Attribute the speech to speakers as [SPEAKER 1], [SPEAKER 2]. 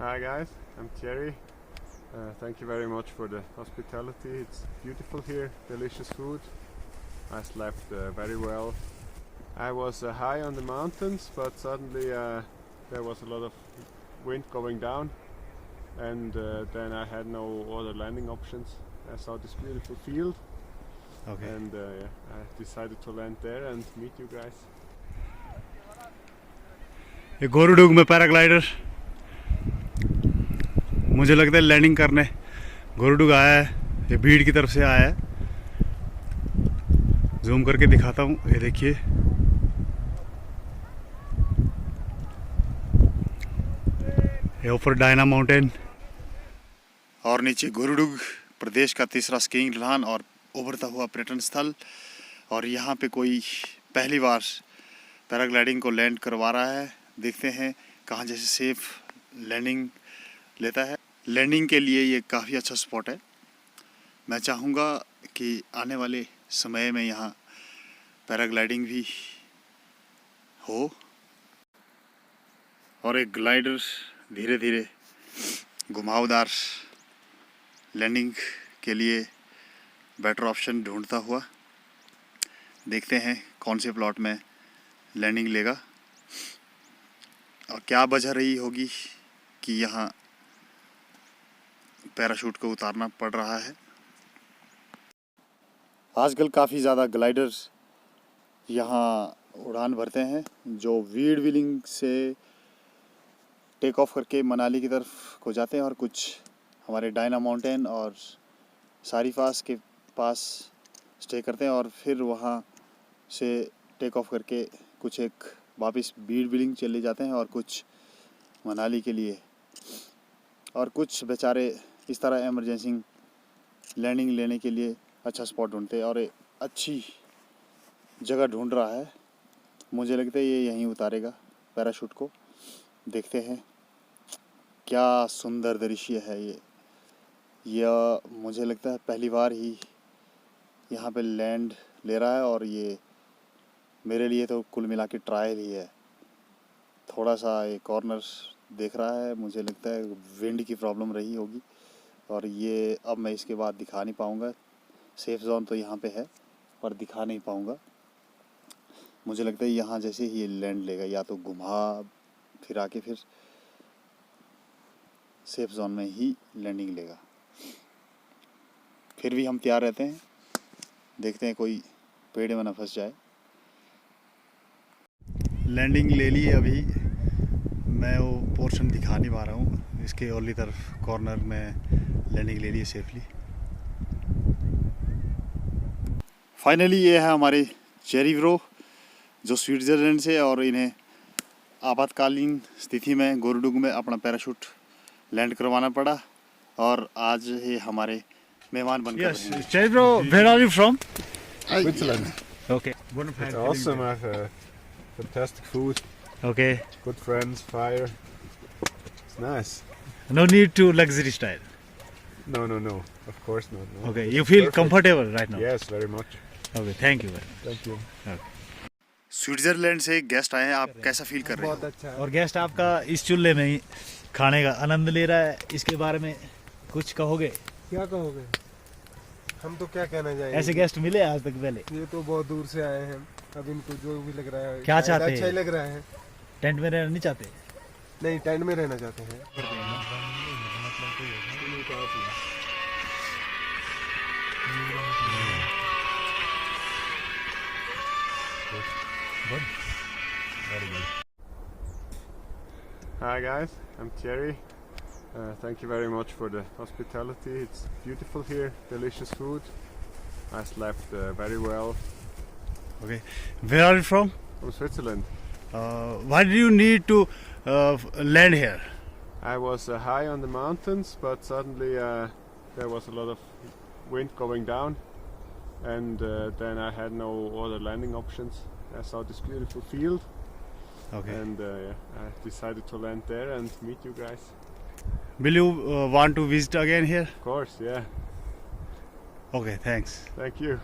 [SPEAKER 1] Hi guys, I'm Thierry. Thank you very much for the hospitality. It's beautiful here, delicious food. I slept very well. I was high on the mountains, but suddenly there was a lot of wind going down, and then I had no other landing options. I saw this beautiful field, and I decided to land there and meet you guys.
[SPEAKER 2] ये गोरुडुग में paraglider मुझे लगता है landing करने गोरुडुग आया है। ये भीड़ की तरफ से आया है। जूम करके दिखाता हूँ, ये देखिए। ये ऊपर डायना माउंटेन और नीचे गोरुडुग प्रदेश का तीसरा स्कीइंग ढलान और उभरता हुआ पर्यटन स्थल। और यहाँ पे कोई पहली बार पैराग्लाइडिंग को लैंड करवा रहा है। देखते हैं कहाँ जैसे सेफ लैंडिंग लेता है। लैंडिंग के लिए ये काफ़ी अच्छा स्पॉट है। मैं चाहूँगा कि आने वाले समय में यहाँ पैराग्लाइडिंग भी हो और एक ग्लाइडर धीरे धीरे घुमावदार लैंडिंग के लिए बेटर ऑप्शन ढूंढता हुआ। देखते हैं कौन से प्लॉट में लैंडिंग लेगा और क्या वजह रही होगी कि यहाँ पैराशूट को उतारना पड़ रहा है। आजकल काफ़ी ज़्यादा ग्लाइडर्स यहाँ उड़ान भरते हैं जो वीड व्हीलिंग से टेक ऑफ करके मनाली की तरफ को जाते हैं और कुछ हमारे डायना माउंटेन और सारीफास के पास स्टे करते हैं और फिर वहाँ से टेक ऑफ करके कुछ एक वापस वीड व्हीलिंग चले जाते हैं और कुछ मनाली के लिए, और कुछ बेचारे इस तरह इमरजेंसी लैंडिंग लेने के लिए अच्छा स्पॉट ढूंढते हैं और एक अच्छी जगह ढूंढ रहा है। मुझे लगता है ये यहीं उतारेगा पैराशूट को। देखते हैं क्या सुंदर दृश्य है ये। यह मुझे लगता है पहली बार ही यहाँ पे लैंड ले रहा है और ये मेरे लिए तो कुल मिला के ट्रायल ही है। थोड़ा सा ये कॉर्नर देख रहा है, मुझे लगता है विंड की प्रॉब्लम रही होगी और ये अब मैं इसके बाद दिखा नहीं पाऊँगा। सेफ जोन तो यहाँ पे है पर दिखा नहीं पाऊँगा। मुझे लगता है यहाँ जैसे ही ये लैंड लेगा या तो घुमा फिरा के फिर सेफ जोन में ही लैंडिंग लेगा। फिर भी हम तैयार रहते हैं, देखते हैं कोई पेड़ में ना फंस जाए। लैंडिंग ले ली अभी, मैं वो पोर्शन दिखा नहीं पा रहा हूँ। इसके ओरली तरफ कॉर्नर में लैंडिंग ले ली सेफली। फाइनली ये है हमारे चेरी ब्रो जो स्विट्ज़रलैंड से, और इन्हें आपातकालीन स्थिति में गोरुडुग में अपना पैराशूट लैंड करवाना पड़ा और आज ये हमारे मेहमान बनकर
[SPEAKER 3] Yes, Cheri bro, where are you from?
[SPEAKER 1] Switzerland.
[SPEAKER 3] Okay.
[SPEAKER 1] It's awesome. I have fantastic food,
[SPEAKER 3] Okay.
[SPEAKER 1] good friends, fire. It's nice.
[SPEAKER 3] No need to luxury style.
[SPEAKER 1] No. Of course not. No.
[SPEAKER 3] Okay.
[SPEAKER 1] It's
[SPEAKER 3] You feel
[SPEAKER 1] perfect.
[SPEAKER 3] comfortable right now?
[SPEAKER 1] Yes, very much.
[SPEAKER 3] Okay. Thank you very much.
[SPEAKER 1] Thank you.
[SPEAKER 2] Switzerland से guest आए हैं, आप कैसा feel कर रहे हो?
[SPEAKER 1] बहुत अच्छा है।
[SPEAKER 3] और गेस्ट आपका इस चूल्हे में ही खाने का आनंद ले रहा है, इसके बारे में कुछ कहोगे?
[SPEAKER 4] क्या कहोगे? हम तो क्या कहना चाहेंगे?
[SPEAKER 3] ऐसे गेस्ट मिले आज तक पहले?
[SPEAKER 4] ये तो बहुत दूर से आए हैं, अब इनको जो भी लग रहा है
[SPEAKER 3] क्या
[SPEAKER 4] शायद
[SPEAKER 3] चाहते
[SPEAKER 4] अच्छा ही
[SPEAKER 3] हैं?
[SPEAKER 4] लग रहा है।
[SPEAKER 3] टेंट में रहना नहीं चाहते?
[SPEAKER 4] नहीं, टेंट में रहना चाहते हैं।
[SPEAKER 1] Hi guys, I'm Thierry. Thank you very much for the hospitality. It's beautiful here, delicious food. I slept very well.
[SPEAKER 3] Okay. Where are you from?
[SPEAKER 1] From Switzerland.
[SPEAKER 3] Why do you need to land here?
[SPEAKER 1] I was high on the mountains, but suddenly there was a lot of wind going down, and then I had no other landing options. I saw this beautiful field, and I decided to land there and meet you guys.
[SPEAKER 3] Will you want to visit again here?
[SPEAKER 1] Of course, yeah.
[SPEAKER 3] Okay, thanks.
[SPEAKER 1] Thank you.